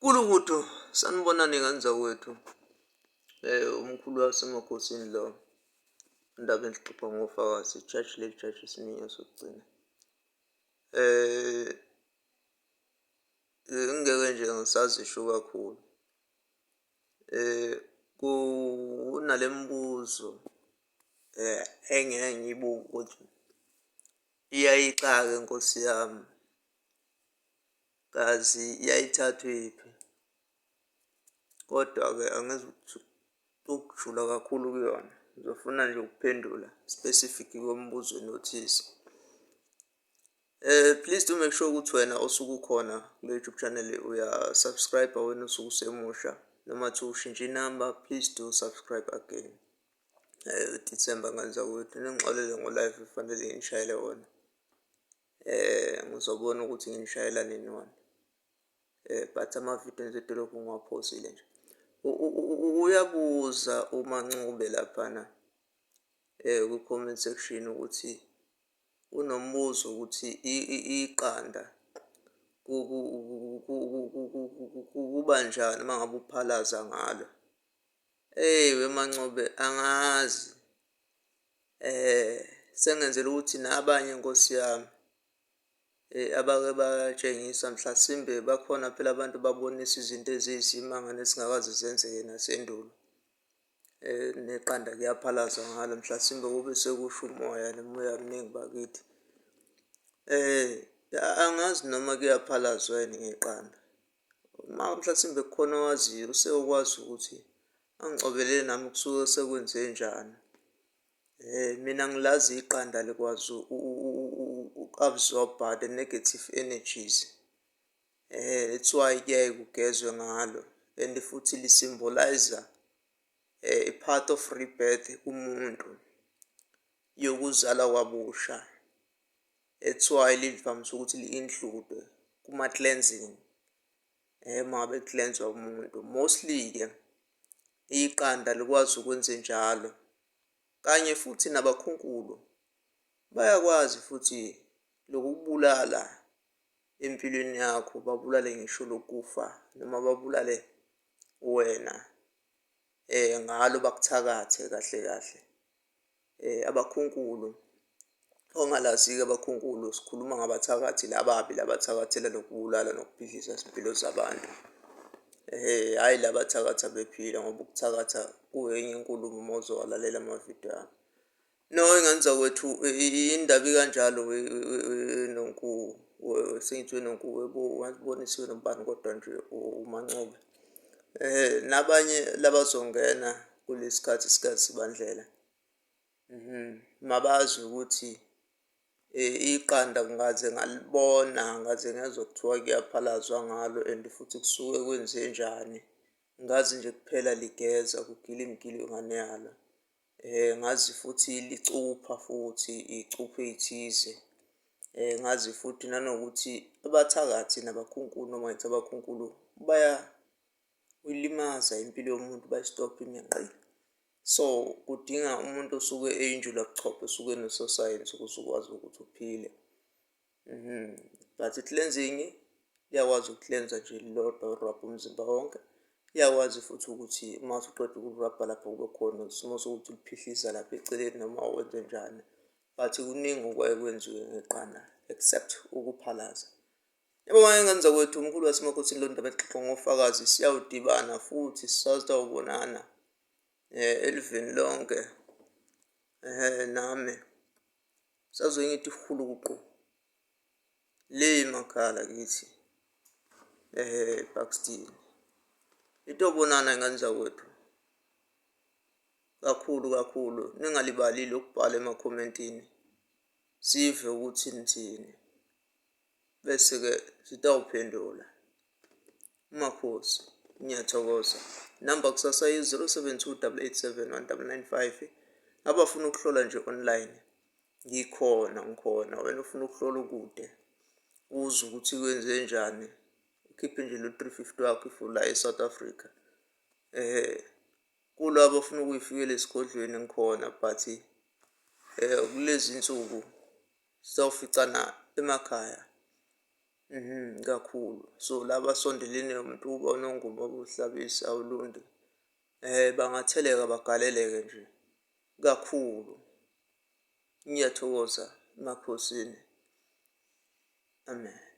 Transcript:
Kulukutu sanibonani kanza kwethu. Umkhulu wasemakhosini lo indaba engixoxa ngofakazi ijaji lejaji Siminya sokugcina. Ngingeke nje ngisazisho kakhulu. Kunale mbuzo engeke ngiyibuke ukuthi iyayixaka Nkosi yami, kazi iyayithathwephi. Kodwa-ke ukujula kakhulu kuyona. Ngizofuna nje ukuphendula specific kwembuzweni othize. Please do make sure ukuthi wena osuke ukhona kule YouTube channel uya-subscribe wena osuke usemusha. Noma kuthiwa ushintshe inamba, please do subscribe again. December nganza kwethu ningixolele ngo-live kufanele ngishayele wona. Ngizobona ukuthi nginishayela nini wona. But amavidiyo enze edolobha ngiwaphosile nje. Uyabuza uMancube laphana ku-comment section ukuthi unombuzo ukuthi iqanda kuba njani uma ngabe uphalaza ngalo. We Mancube angazi. Sengenzela ukuthi nabanye Nkosi yami abake batshengisa mhlasimbe bakhona phela abantu babonisa izinto eziyizimanga nesingakaze zenzeke nasendulo. Neqanda kuyaphalaza ngalo mhlasimbe kube sekusho umoya nomoya mningi bakithi. Angazi noma kuyaphalazwa yini ngeqanda. Uma mhlasimbe kukhona owaziyo useyokwazi ukuthi angicobelele nami kusuke sekwenze njani. Mina ngilazi iqanda likwazi uku-absorb-a the negative energies. That's why kuyaye kugezwe ngalo and futhi li-symbolize a part of rebirth kumuntu yokuzala kwabusha. That's why livamise ukuthi li-include kuma-cleansing. Mabe cleanswa umuntu. Mostly-ke iqanda likwazi ukwenza njalo. Kanye futhi nabakhunkulu bayakwazi futhi lokubulala empilweni yakho, babulale ngisho lokufa noma babulale wena ngalo bakuthakathe kahle kahle. Abakhunkulu ongalazi-ke abakhunkulu sikhuluma ngabathakathi lababi labathakathela lokubulala nokubhidliza izimpilo zabantu. Hhayi laba thakatha bephila ngoba ukuthakatha kuyenye inkulumo uma uzowalalela amavidiyo ami. No, engenza kwethu indaba ikanjalo sengithi wenonku wasibonisiwe nobani kodwa nje uMancube. Nabanye labazongena kulesi sikhathi sikaZibandlela. Mabazi ukuthi iqanda ngaze ngalibona, ngaze ngezwa kuthiwa kuyaphalazwa ngalo and futhi kusuke kwenze njani. Ngazi nje kuphela ligeza kugilimgilingane yalo. Ngazi futhi licupha futhi icupho ey'thize. Ngazi futhi nanokuthi abathakathi nabakhunkulu noma ngithi abakhunkulu bayilimaza impilo yomuntu bayistophe iminqi. So kudinga umuntu osuke eyinjula buchopho osuke enososayensi ukuze ukwazi ukuthi uphile. But i-cleansing liyakwazi ukukulenza nje lilodwa urabha umzimba wonke. Iyakwazi futhi ukuthi uma usuqeda ukurabha lapho kube khona isimo sokuthi uliphihliza lapha eceleni noma wenze njani. But kuningi okwaye kwenziwe ngeqanda except ukuphalaza. Yabo ngenza kwethu umkhulu wasemakhosini lo ndaba exoxa ngofakazi siyawudibana futhi sisazawubonana elivini lonke. Nami sazoye ngithi hulukuqu le emakhala kithi Buxton. Itobonana ngenza kwethu kakhulu ningalibali lokubhala emakhomentini sive ukuthi nithini bese-ke sitawuphendula. Makhosi ngiyathokoza. Namba kusasa yi-072 887 1995. Abafuna ukuhlola nje online ngikhona. Wena ufuna ukuhlola ukude uzwe ukuthi kwenze njani, ukhiphe nje lo 350 wakho if ula eSouth Africa. Kulabo abafuna ukuyifikela esigodlweni ngikhona but kulezi nsuku sawuficana emakhaya. Kakhulu. So laba asondelene nomuntu uba nongoma wokuhlabisa awulundi, bangatheleka bagaleleke nje kakhulu. Ngiyathokoza emakhosini. Amen.